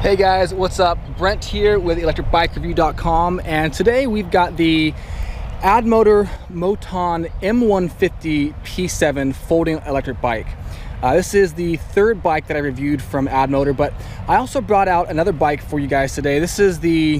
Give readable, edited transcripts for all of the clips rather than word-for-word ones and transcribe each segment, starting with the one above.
Hey guys, what's up? Brent here with electricbikereview.com, and today we've got the AddMotoR MOTAN M-150 P7 folding electric bike. This is the third bike that I reviewed from AddMotoR, but I also brought out another bike for you guys today. This is the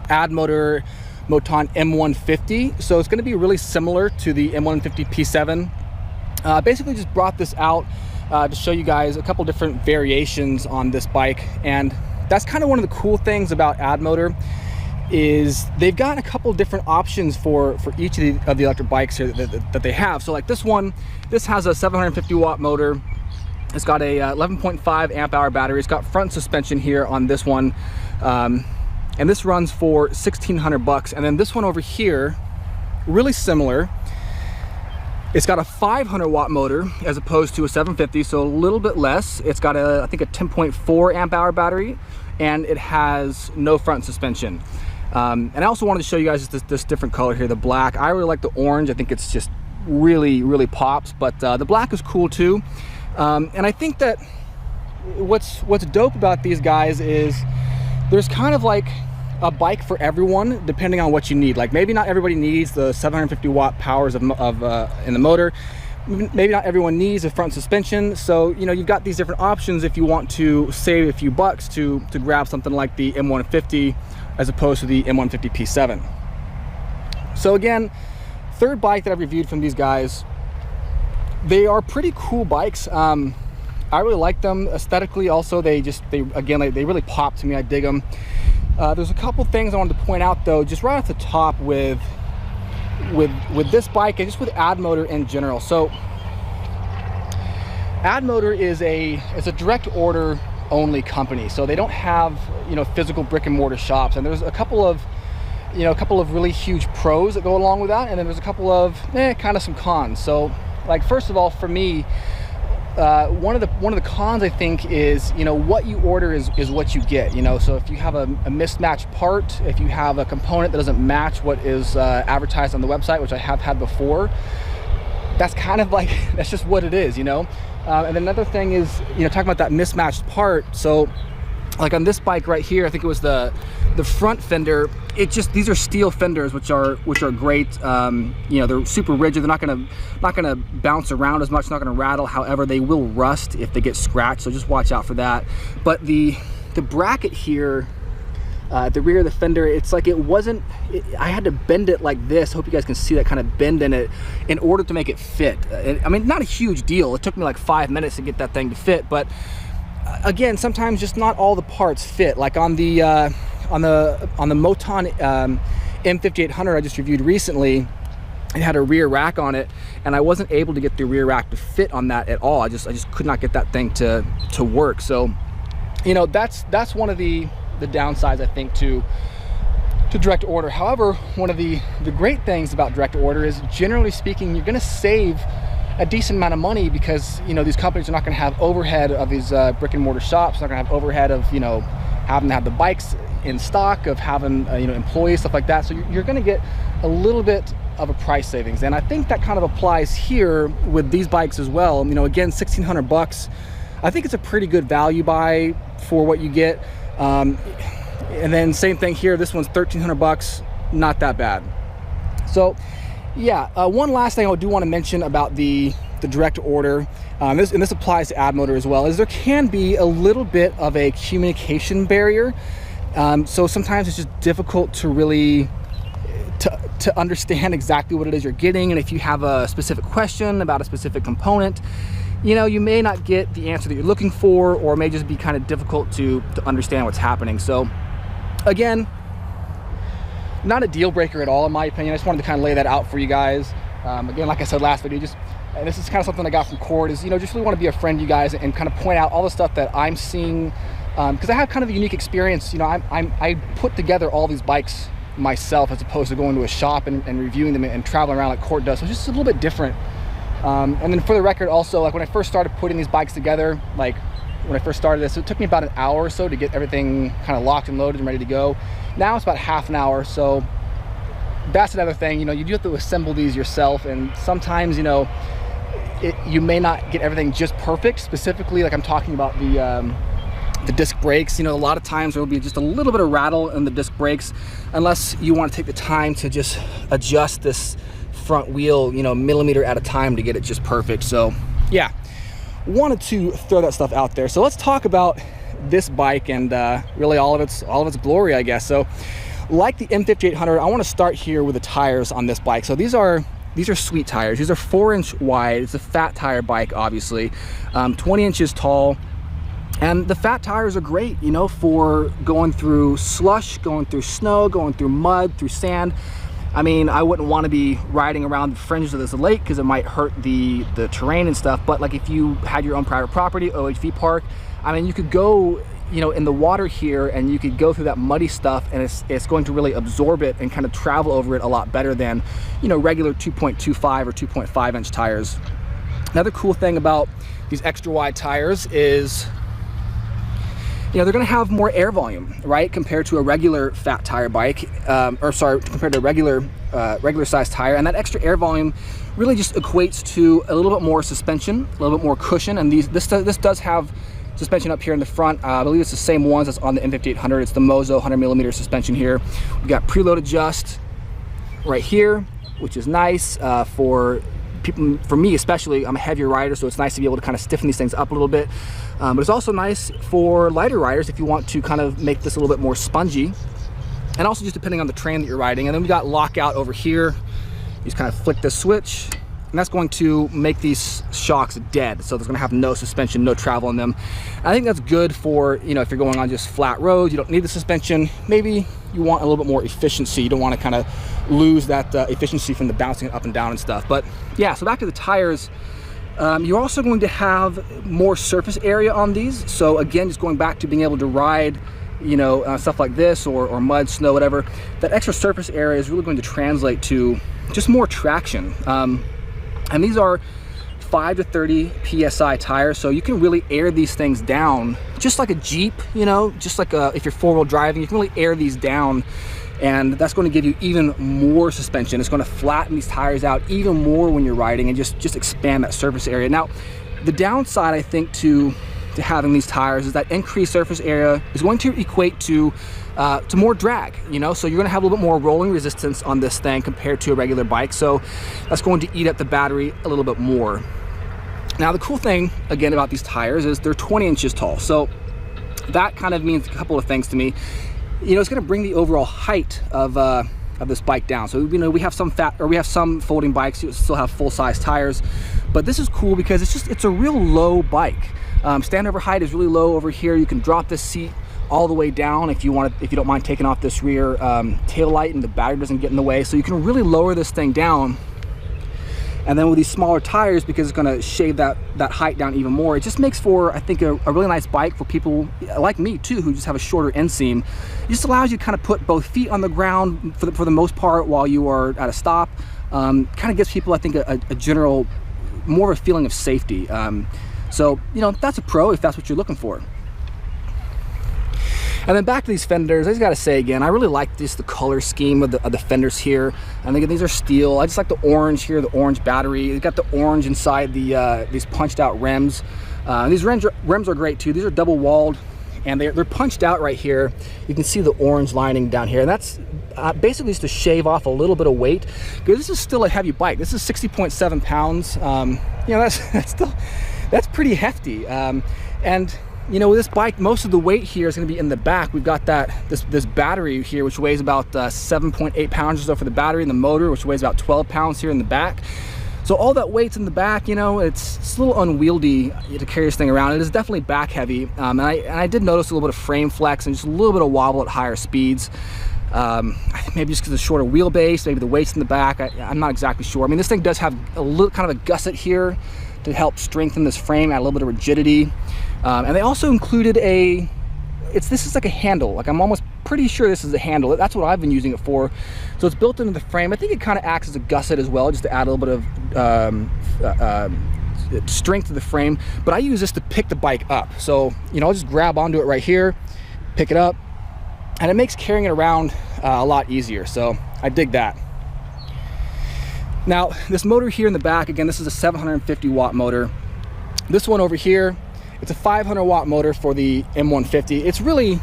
AddMotoR MOTAN M-150, so it's going to be really similar to the M-150 P7. Basically just brought this out to show you guys a couple different variations on this bike, and that's kind of one of the cool things about AddMotoR is they've got a couple different options for each of the electric bikes here that they have. So like this one, this has a 750 watt motor. It's got a 11.5 amp hour battery. It's got front suspension here on this one, and this runs for $1,600 bucks. And then this one over here, really similar. It's got a 500 watt motor as opposed to a 750, so a little bit less. It's got a, I think, a 10.4 amp hour battery, and it has no front suspension. And I also wanted to show you guys this different color here, the black. I really like the orange. I think it's just really pops, but the black is cool too. And I think that what's dope about these guys is there's kind of like a bike for everyone depending on what you need. Like maybe not everybody needs the 750 watt powers in the motor. Maybe not everyone needs a front suspension, so you know, you've got these different options if you want to save a few bucks to grab something like the M150 as opposed to the M150 P7. So again, third bike that I've reviewed from these guys. They are pretty cool bikes. I really like them aesthetically. Also, they really pop to me. I dig them. There's a couple things I wanted to point out though, just right off the top with this bike and just with AddMotoR in general. So AddMotoR is a direct order only company, so they don't have, you know, physical brick and mortar shops. And there's a couple of really huge pros that go along with that, and then there's a couple of kind of some cons. So like, first of all, for me, one of the cons, I think, is, you know, what you order is what you get, you know. So if you have a mismatched part, if you have a component that doesn't match what is advertised on the website, which I have had before, that's kind of like, that's just what it is, you know. And another thing is, you know, talking about that mismatched part. So like on this bike right here, I think it was the front fender. These are steel fenders, which are great. You know, they're super rigid. They're not gonna bounce around as much, not gonna rattle. However, they will rust if they get scratched, so just watch out for that. But the bracket here at the rear of the fender, it's like I had to bend it like this. Hope you guys can see that kind of bend in it in order to make it fit. I mean, not a huge deal. It took me like 5 minutes to get that thing to fit, but again, sometimes just not all the parts fit. Like on the MOTAN M5800 I just reviewed recently, it had a rear rack on it, and I wasn't able to get the rear rack to fit on that at all. I just could not get that thing to work. So, you know, that's one of the downsides, I think, to direct order. However, one of the great things about direct order is, generally speaking, you're going to save a decent amount of money, because, you know, these companies are not going to have overhead of these brick and mortar shops. They're not going to have overhead of, you know, having to have the bikes in stock, of having you know, employees, stuff like that. So you're going to get a little bit of a price savings, and I think that kind of applies here with these bikes as well. You know, again, 1,600 bucks. I think it's a pretty good value buy for what you get. And then same thing here. This one's 1,300 bucks. Not that bad. So yeah, one last thing I do want to mention about the direct order, and this applies to AddMotoR as well, is there can be a little bit of a communication barrier. So sometimes it's just difficult to really to understand exactly what it is you're getting, and if you have a specific question about a specific component, you know, you may not get the answer that you're looking for, or it may just be kind of difficult to understand what's happening. So again, not a deal breaker at all, in my opinion. I just wanted to kind of lay that out for you guys. Again, like I said last video, and this is kind of something I got from Cord, is, you know, just really want to be a friend to you guys and kind of point out all the stuff that I'm seeing, because I have kind of a unique experience. You know, I put together all these bikes myself, as opposed to going to a shop and reviewing them and traveling around like Cord does. So it's just a little bit different. And then for the record also, like when I first started putting these bikes together, like when I first started this, it took me about an hour or so to get everything kind of locked and loaded and ready to go. Now it's about half an hour. So that's another thing, you know, you do have to assemble these yourself, and sometimes, you know, you may not get everything just perfect. Specifically, like I'm talking about the The disc brakes, you know, a lot of times there will be just a little bit of rattle in the disc brakes unless you want to take the time to just adjust this front wheel, you know, millimeter at a time to get it just perfect. So yeah, wanted to throw that stuff out there. So let's talk about this bike and really all of its glory, I guess. So like the M5800, I want to start here with the tires on this bike. So these are sweet tires. These are 4-inch wide. It's a fat tire bike, obviously, 20 inches tall. And the fat tires are great, you know, for going through slush, going through snow, going through mud, through sand. I mean, I wouldn't want to be riding around the fringes of this lake because it might hurt the terrain and stuff. But like if you had your own private property, OHV park, I mean, you could go, you know, in the water here and you could go through that muddy stuff, and it's going to really absorb it and kind of travel over it a lot better than, you know, regular 2.25 or 2.5 inch tires. Another cool thing about these extra wide tires is, you know, they're going to have more air volume, right, compared to a regular fat tire bike, compared to a regular size tire. And that extra air volume really just equates to a little bit more suspension, a little bit more cushion. And this does have suspension up here in the front. I believe it's the same ones that's on the M5800. It's the Mozo 100mm suspension here. We've got preload adjust right here, which is nice for people, for me especially. I'm a heavier rider, so it's nice to be able to kind of stiffen these things up a little bit. But it's also nice for lighter riders if you want to kind of make this a little bit more spongy, and also just depending on the terrain that you're riding. And then we got lockout over here. You just kind of flick this switch, and that's going to make these shocks dead. So there's going to have no suspension, no travel in them. And I think that's good for, you know, if you're going on just flat roads, you don't need the suspension. Maybe you want a little bit more efficiency. You don't want to kind of lose that efficiency from the bouncing up and down and stuff. But yeah, so back to the tires. You're also going to have more surface area on these. So again, just going back to being able to ride, you know, stuff like this or mud, snow, whatever, that extra surface area is really going to translate to just more traction. And these are 5 to 30 PSI tires, so you can really air these things down just like a Jeep, you know, just like if you're 4-wheel driving, you can really air these down, and that's going to give you even more suspension. It's going to flatten these tires out even more when you're riding and just expand that surface area. Now, the downside, I think, to having these tires is that increased surface area is going to equate to more drag, you know, so you're going to have a little bit more rolling resistance on this thing compared to a regular bike, so that's going to eat up the battery a little bit more. Now, the cool thing again about these tires is they're 20 inches tall, so that kind of means a couple of things to me. You know, it's going to bring the overall height of this bike down. So, you know, we have some folding bikes you still have full-size tires, but this is cool because it's a real low bike. Standover height is really low over here. You can drop this seat all the way down if you don't mind taking off this rear tail light and the battery doesn't get in the way. So you can really lower this thing down. And then with these smaller tires, because it's going to shave that height down even more, it just makes for, I think, a really nice bike for people like me too, who just have a shorter inseam. It just allows you to kind of put both feet on the ground for the most part while you are at a stop. Kind of gives people, I think, a general, more of a feeling of safety. So, you know, that's a pro if that's what you're looking for. And then back to these fenders, I just gotta say again, I really like the color scheme of the fenders here. I think these are steel. I just like the orange here, the orange battery. You got the orange inside these punched out rims. These rims are great too. These are double walled, and they're punched out right here. You can see the orange lining down here, and that's basically just to shave off a little bit of weight, because this is still a heavy bike. This is 60.7 pounds. You know, that's pretty hefty. And you know, with this bike, most of the weight here is going to be in the back. We've got this battery here, which weighs about 7.8 pounds or so for the battery, and the motor, which weighs about 12 pounds here in the back. So all that weight's in the back. You know, it's a little unwieldy to carry this thing around. It is definitely back heavy, and I did notice a little bit of frame flex and just a little bit of wobble at higher speeds. I think maybe just because of the shorter wheelbase, maybe the weight's in the back. I'm not exactly sure. I mean, this thing does have a little kind of a gusset here to help strengthen this frame, add a little bit of rigidity. And they also included this is like a handle. Like, I'm almost pretty sure this is a handle. That's what I've been using it for. So it's built into the frame. I think it kind of acts as a gusset as well, just to add a little bit of strength to the frame. But I use this to pick the bike up. So, you know, I'll just grab onto it right here, pick it up, and it makes carrying it around a lot easier. So I dig that. Now, this motor here in the back, again, this is a 750 watt motor. This one over here It's a 500 watt motor for the M150. It's really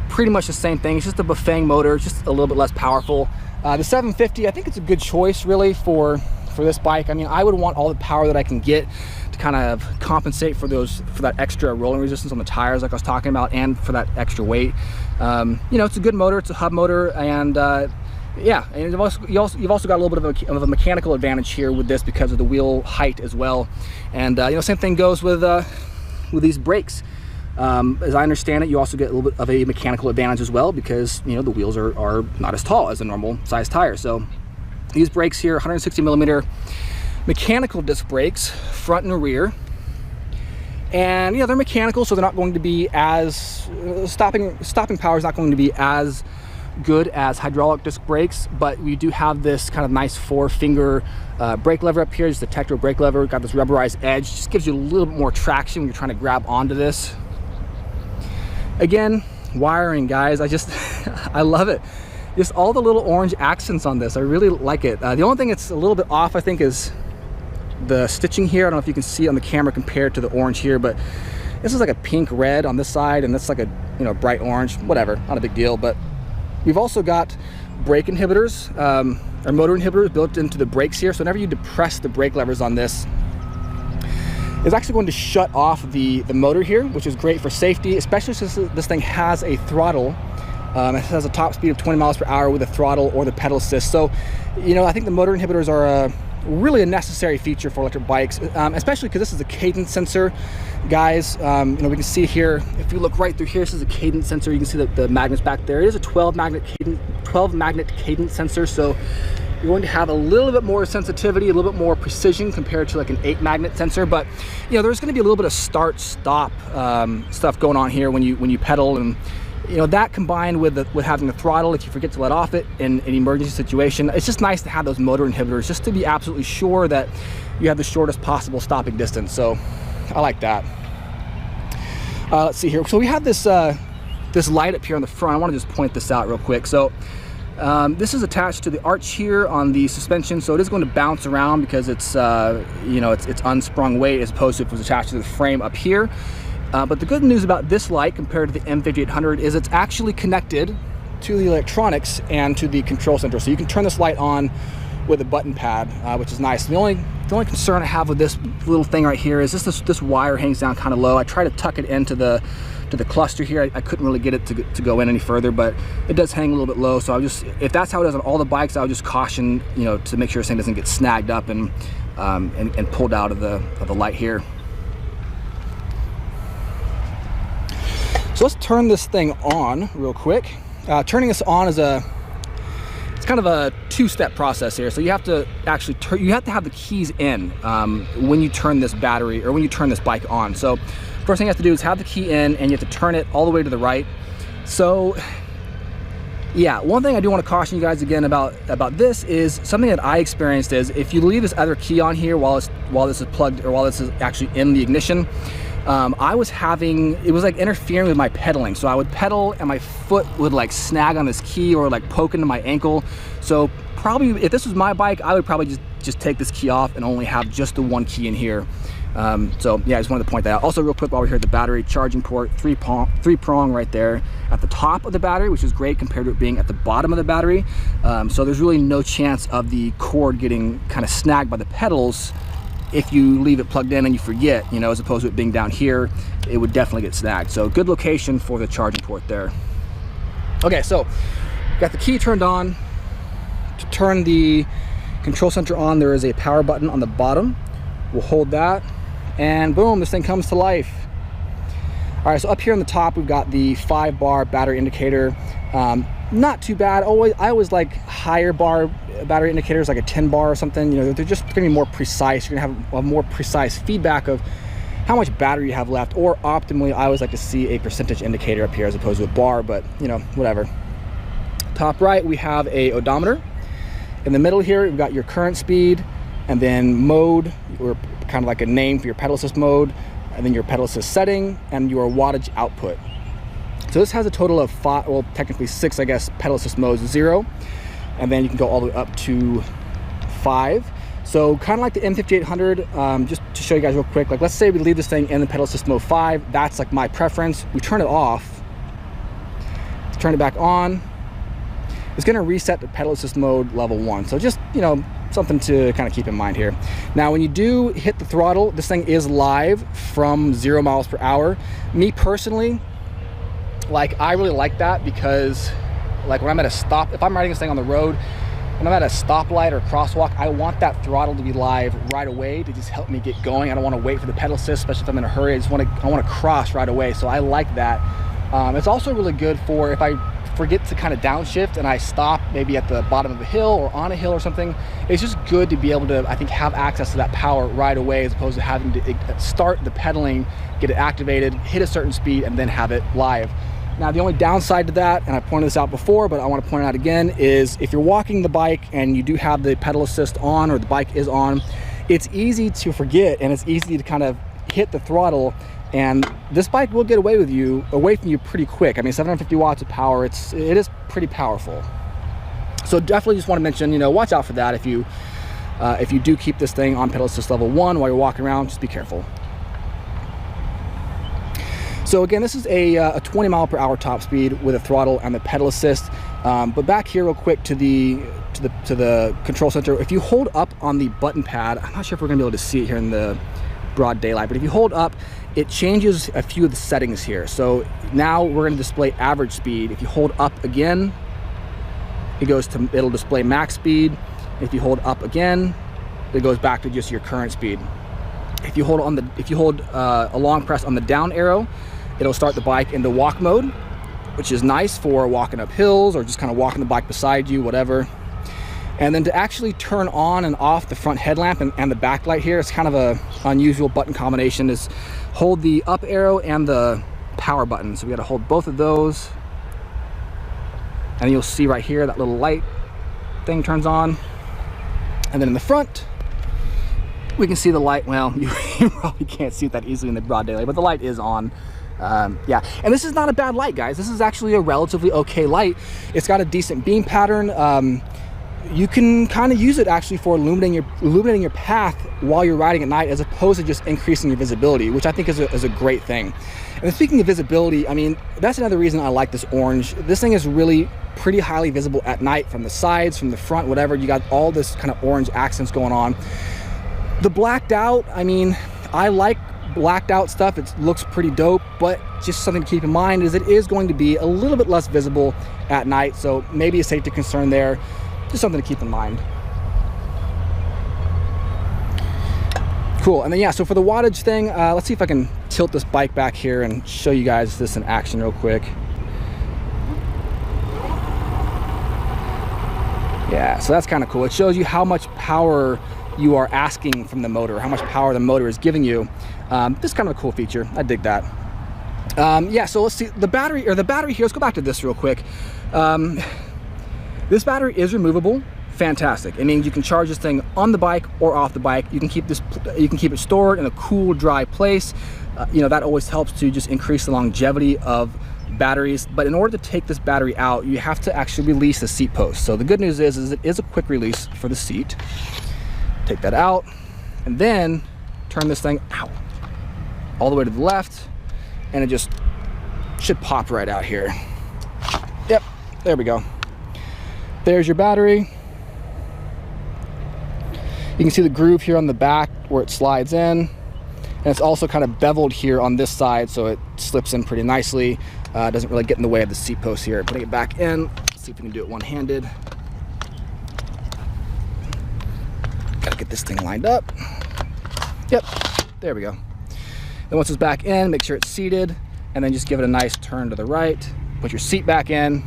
pretty much the same thing. It's just a Bafang motor, just a little bit less powerful. The 750, I think it's a good choice really for this bike. I mean, I would want all the power that I can get to kind of compensate for that extra rolling resistance on the tires like I was talking about, and for that extra weight. You know, it's a good motor, it's a hub motor, and yeah, and you've also got a little bit of a mechanical advantage here with this because of the wheel height as well. And you know, same thing goes with these brakes. As I understand it, you also get a little bit of a mechanical advantage as well because, you know, the wheels are not as tall as a normal size tire. So these brakes here, 160 millimeter mechanical disc brakes, front and rear. And yeah, they're mechanical, so they're not going to be as stopping power is not going to be as good as hydraulic disc brakes, but we do have this kind of nice 4-finger brake lever up here, just a Tektro brake lever. Got this rubberized edge, just gives you a little bit more traction when you're trying to grab onto this. Again, wiring, guys, I love it. Just all the little orange accents on this, I really like it. The only thing that's a little bit off, I think, is the stitching here. I don't know if you can see it on the camera compared to the orange here, but this is like a pink red on this side, and that's like a, you know, bright orange. Whatever, not a big deal. But we've also got brake inhibitors, or motor inhibitors built into the brakes here. So whenever you depress the brake levers on this, it's actually going to shut off the motor here, which is great for safety, especially since this thing has a throttle. It has a top speed of 20 miles per hour with a throttle or the pedal assist. So, you know, I think the motor inhibitors are really a necessary feature for electric bikes, especially because this is a cadence sensor, guys. You know, we can see here, if you look right through here, this is a cadence sensor. You can see the magnets back there. It is a 12 magnet cadence sensor, so you're going to have a little bit more sensitivity, a little bit more precision compared to like an 8 magnet sensor. But you know, there's going to be a little bit of start-stop stuff going on here when you pedal, and you know, that combined with having the throttle, if you forget to let off it in an emergency situation, it's just nice to have those motor inhibitors just to be absolutely sure that you have the shortest possible stopping distance. So I like that. Let's see here. So we have this this light up here on the front. I want to just point this out real quick. So this is attached to the arch here on the suspension, so it is going to bounce around because it's you know, it's unsprung weight as opposed to if it was attached to the frame up here. But the good news about this light compared to the M5800 is it's actually connected to the electronics and to the control center. So you can turn this light on with a button pad, which is nice. The only concern I have with this little thing right here is this wire hangs down kind of low. I try to tuck it into the cluster here. I couldn't really get it to go in any further, but it does hang a little bit low. So if that's how it is on all the bikes, I would just caution, you know, to make sure this thing doesn't get snagged up and pulled out of the light here. So let's turn this thing on real quick. Turning this on is it's kind of a two-step process here. So you have to actually you have to have the keys in when you turn this battery, or when you turn this bike on. So first thing you have to do is have the key in, and you have to turn it all the way to the right. So yeah, one thing I do want to caution you guys again about this is something that I experienced is if you leave this other key on here while this is plugged, or while this is actually in the ignition, it was like interfering with my pedaling. So I would pedal and my foot would like snag on this key or like poke into my ankle. So probably if this was my bike, I would probably just take this key off and only have just the one key in here. So yeah, I just wanted to point that out. Also real quick, while we're here, the battery charging port, three prong right there at the top of the battery, which is great compared to it being at the bottom of the battery. So there's really no chance of the cord getting kind of snagged by the pedals. If you leave it plugged in and you forget, you know, as opposed to it being down here, it would definitely get snagged. So good location for the charging port there. Okay, so got the key turned on. To turn the control center on, there is a power button on the bottom. We'll hold that, and boom, this thing comes to life. All right, so up here on the top, we've got the 5-bar battery indicator. Not too bad. I always like higher bar battery indicators, like a 10-bar or something. You know, they're just gonna be more precise. You're gonna have a more precise feedback of how much battery you have left, or optimally, I always like to see a percentage indicator up here as opposed to a bar, but you know, whatever. Top right, we have a odometer. In the middle here, we've got your current speed, and then mode, or kind of like a name for your pedal assist mode, and then your pedal assist setting, and your wattage output. So this has a total of 5, well, technically 6, I guess, pedal assist modes. 0, and then you can go all the way up to 5. So kind of like the M5800, just to show you guys real quick, like let's say we leave this thing in the pedal assist mode 5, that's like my preference. We turn it off, turn it back on, it's gonna reset the pedal assist mode level 1. So just, you know, something to kind of keep in mind here. Now, when you do hit the throttle, this thing is live from 0 miles per hour. Me personally, like I really like that because like when I'm at a stop, if I'm riding this thing on the road, when I'm at a stoplight or crosswalk, I want that throttle to be live right away to just help me get going. I don't want to wait for the pedal assist, especially if I'm in a hurry. I want to cross right away. So I like that. It's also really good for if I forget to kind of downshift and I stop maybe at the bottom of a hill or on a hill or something. It's just good to be able to, I think, have access to that power right away as opposed to having to start the pedaling, get it activated, hit a certain speed, and then have it live. Now, the only downside to that, and I pointed this out before, but I want to point it out again, is if you're walking the bike and you do have the pedal assist on or the bike is on, it's easy to forget and it's easy to kind of hit the throttle, and this bike will get away from you pretty quick. I mean, 750 watts of power, it is pretty powerful. So definitely just want to mention, you know, watch out for that. If you do keep this thing on pedal assist level 1 while you're walking around, just be careful. So again, this is a 20 mile per hour top speed with a throttle and the pedal assist. But back here real quick to the control center, if you hold up on the button pad, I'm not sure if we're gonna be able to see it here in the broad daylight, but if you hold up, it changes a few of the settings here. So now we're gonna display average speed. If you hold up again, it'll display max speed. If you hold up again, it goes back to just your current speed. If you hold a long press on the down arrow, it'll start the bike into walk mode, which is nice for walking up hills or just kind of walking the bike beside you, whatever. And then to actually turn on and off the front headlamp and the backlight here, it's kind of a unusual button combination, is hold the up arrow and the power button. So we got to hold both of those. And you'll see right here, that little light thing turns on. And then in the front, we can see the light. Well, you probably can't see it that easily in the broad daylight, but the light is on. Yeah, and this is not a bad light, guys. This is actually a relatively okay light. It's got a decent beam pattern. You can kind of use it actually for illuminating your path while you're riding at night, as opposed to just increasing your visibility, which I think is a great thing. And speaking of visibility, I mean, that's another reason I like this orange. This thing is really pretty highly visible at night, from the sides, from the front, whatever. You got all this kind of orange accents going on. The blacked out, I mean, I like blacked out stuff. It looks pretty dope, but just something to keep in mind is it is going to be a little bit less visible at night, so maybe a safety concern there. Just something to keep in mind. Cool. And then yeah, so for the wattage thing, let's see if I can tilt this bike back here and show you guys this in action real quick. Yeah, so that's kind of cool. It shows you how much power you are asking from the motor, how much power the motor is giving you. This is kind of a cool feature. I dig that. Yeah, so let's see the battery here. Let's go back to this real quick. This battery is removable. Fantastic. It means you can charge this thing on the bike or off the bike. You can keep it stored in a cool, dry place. You know, that always helps to just increase the longevity of batteries. But in order to take this battery out, you have to actually release the seat post. So the good news is it is a quick release for the seat. Take that out and then turn this thing out all the way to the left, and it just should pop right out here. Yep, there we go. There's your battery. You can see the groove here on the back where it slides in, and it's also kind of beveled here on this side, so it slips in pretty nicely. Doesn't really get in the way of the seat post here. Putting it back in, let's see if we can do it one-handed. Gotta get this thing lined up. Yep, there we go. Then once it's back in, make sure it's seated, and then just give it a nice turn to the right. Put your seat back in,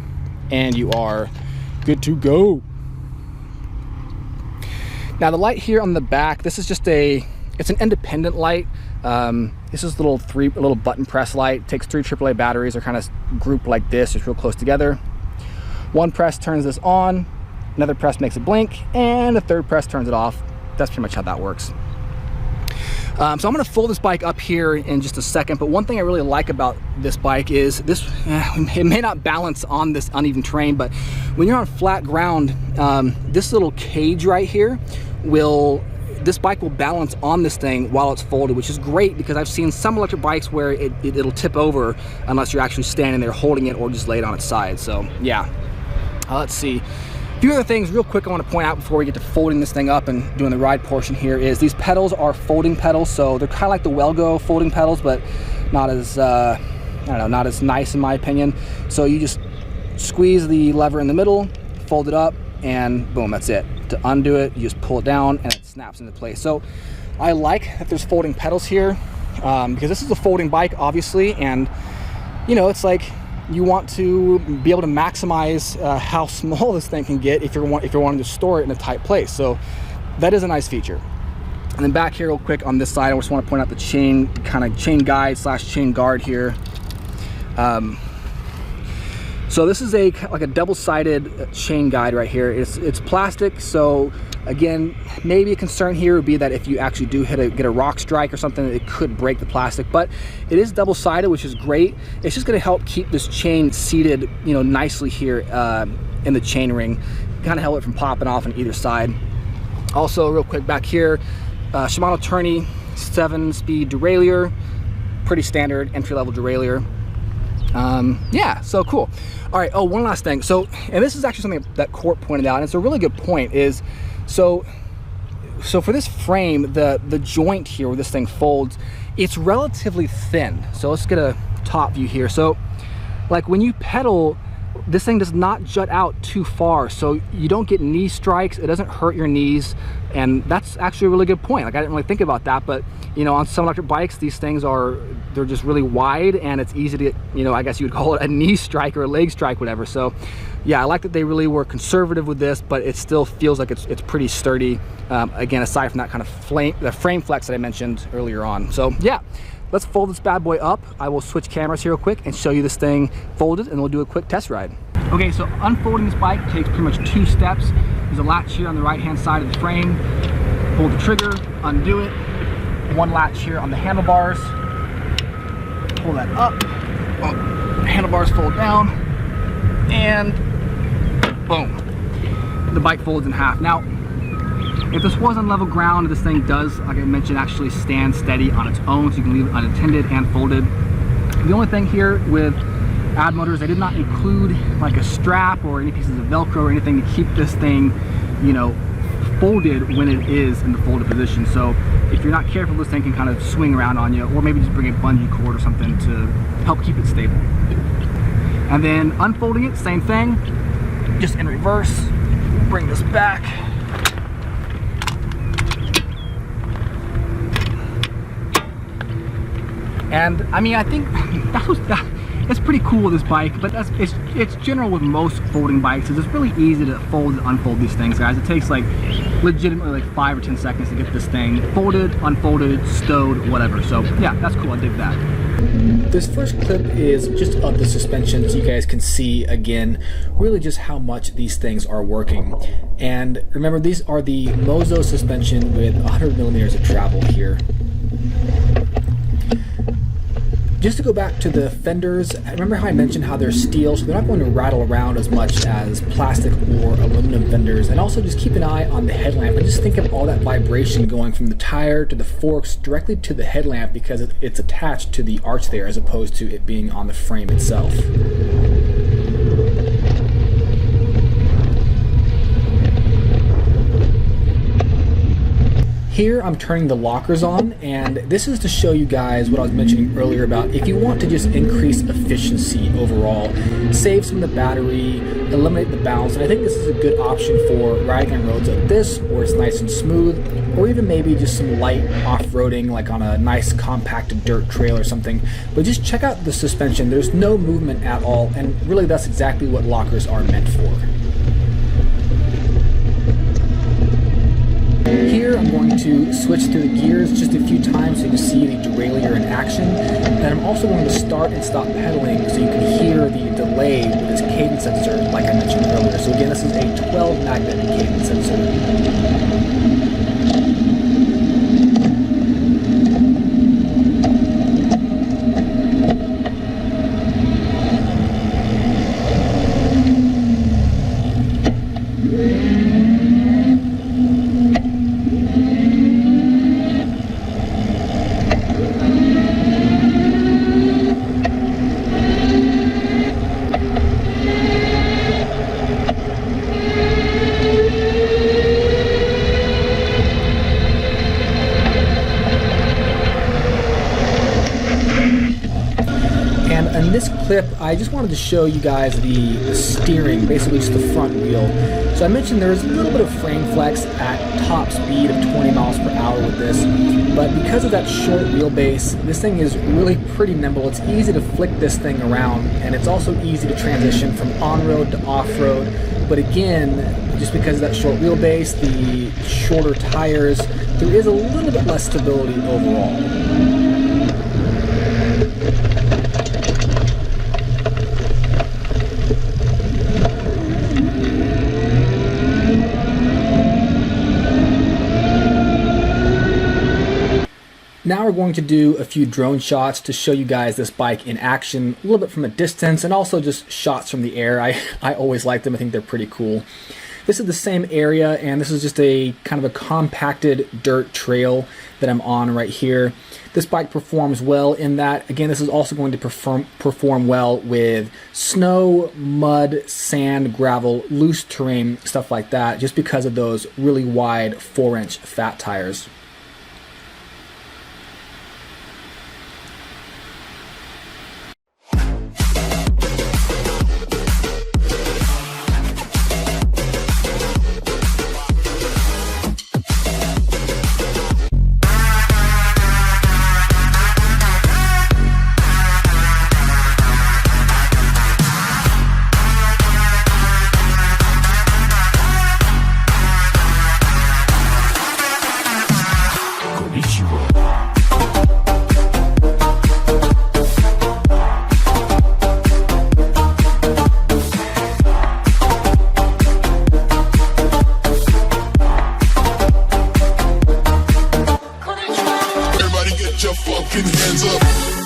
and you are good to go. Now the light here on the back, this is just it's an independent light. This is a little button press light. It takes 3 AAA batteries, are kind of grouped like this, just real close together. One press turns this on, another press makes it blink, and a third press turns it off. That's pretty much how that works. So I'm gonna fold this bike up here in just a second, but one thing I really like about this bike is this, it may not balance on this uneven terrain, but when you're on flat ground, this little cage right here this bike will balance on this thing while it's folded, which is great because I've seen some electric bikes where it'll tip over unless you're actually standing there holding it or just laid on its side. So yeah, let's see. A few other things real quick I want to point out before we get to folding this thing up and doing the ride portion here is these pedals are folding pedals, so they're kind of like the Wellgo folding pedals, but not as I don't know, not as nice in my opinion. So you just squeeze the lever in the middle, fold it up, and boom, that's it. To undo it, you just pull it down and it snaps into place. So I like that there's folding pedals here because this is a folding bike, obviously, and you know, it's like you want to be able to maximize how small this thing can get if you're wanting to store it in a tight place. So that is a nice feature. And then back here real quick on this side, I just want to point out the chain guide / chain guard here. So this is like a double-sided chain guide right here. It's plastic, so again, maybe a concern here would be that if you actually do get a rock strike or something, it could break the plastic, but it is double-sided, which is great. It's just gonna help keep this chain seated, you know, nicely here in the chain ring, kind of help it from popping off on either side. Also, real quick back here, Shimano Tourney 7-speed derailleur, pretty standard entry-level derailleur. Yeah, so cool. All right, oh, one last thing. So, and this is actually something that Court pointed out, and it's a really good point, is so for this frame, the joint here where this thing folds, it's relatively thin. So let's get a top view here. So like when you pedal, this thing does not jut out too far, so you don't get knee strikes, it doesn't hurt your knees, and that's actually a really good point. Like I didn't really think about that, but you know, on some electric bikes, these things they're just really wide, and it's easy to get, you know, I guess you would call it a knee strike or a leg strike, whatever. So yeah, I like that they really were conservative with this, but it still feels like it's pretty sturdy. Again, aside from that kind of frame flex that I mentioned earlier on. So yeah, let's fold this bad boy up. I will switch cameras here real quick and show you this thing folded, and we'll do a quick test ride. Okay, so unfolding this bike takes pretty much 2 steps. There's a latch here on the right-hand side of the frame. Pull the trigger, undo it. 1 latch here on the handlebars. Pull that up. Oh, handlebars fold down, and boom, the bike folds in half. Now, if this was on level ground, this thing does, like I mentioned, actually stand steady on its own, so you can leave it unattended and folded. The only thing here with AddMotoR is I did not include like a strap or any pieces of Velcro or anything to keep this thing, you know, folded when it is in the folded position. So if you're not careful, this thing can kind of swing around on you, or maybe just bring a bungee cord or something to help keep it stable. And then unfolding it, same thing, just in reverse. Bring this back. And I mean, I think that's pretty cool with this bike, but it's general with most folding bikes. It's really easy to fold and unfold these things, guys. It takes like legitimately like 5 or 10 seconds to get this thing folded, unfolded, stowed, whatever. So yeah, that's cool, I dig that. This first clip is just of the suspension, so you guys can see again really just how much these things are working. And remember, these are the Mozo suspension with 100 millimeters of travel here. Just to go back to the fenders, remember how I mentioned how they're steel, so they're not going to rattle around as much as plastic or aluminum fenders. And also just keep an eye on the headlamp and just think of all that vibration going from the tire to the forks directly to the headlamp, because it's attached to the arch there as opposed to it being on the frame itself. Here I'm turning the lockers on, and this is to show you guys what I was mentioning earlier about if you want to just increase efficiency overall, save some of the battery, eliminate the bounce. And I think this is a good option for riding on roads like this where it's nice and smooth, or even maybe just some light off-roading like on a nice compacted dirt trail or something. But just check out the suspension. There's no movement at all, and really that's exactly what lockers are meant for. Here I'm going to switch through the gears just a few times so you can see the derailleur in action. And I'm also going to start and stop pedaling so you can hear the delay with this cadence sensor like I mentioned earlier. So again, this is a 12 magnet cadence sensor. clip, I just wanted to show you guys the steering, basically just the front wheel. So I mentioned there's a little bit of frame flex at top speed of 20 miles per hour with this, but because of that short wheelbase, this thing is really pretty nimble. It's easy to flick this thing around, and it's also easy to transition from on-road to off-road. But again, just because of that short wheelbase, the shorter tires, there is a little bit less stability overall. Now we're going to do a few drone shots to show you guys this bike in action, a little bit from a distance, and also just shots from the air. I always like them. I think they're pretty cool. This is the same area, and this is just a kind of a compacted dirt trail that I'm on right here. This bike performs well in that. Again, this is also going to perform well with snow, mud, sand, gravel, loose terrain, stuff like that, just because of those really wide 4-inch fat tires. Your fucking hands up.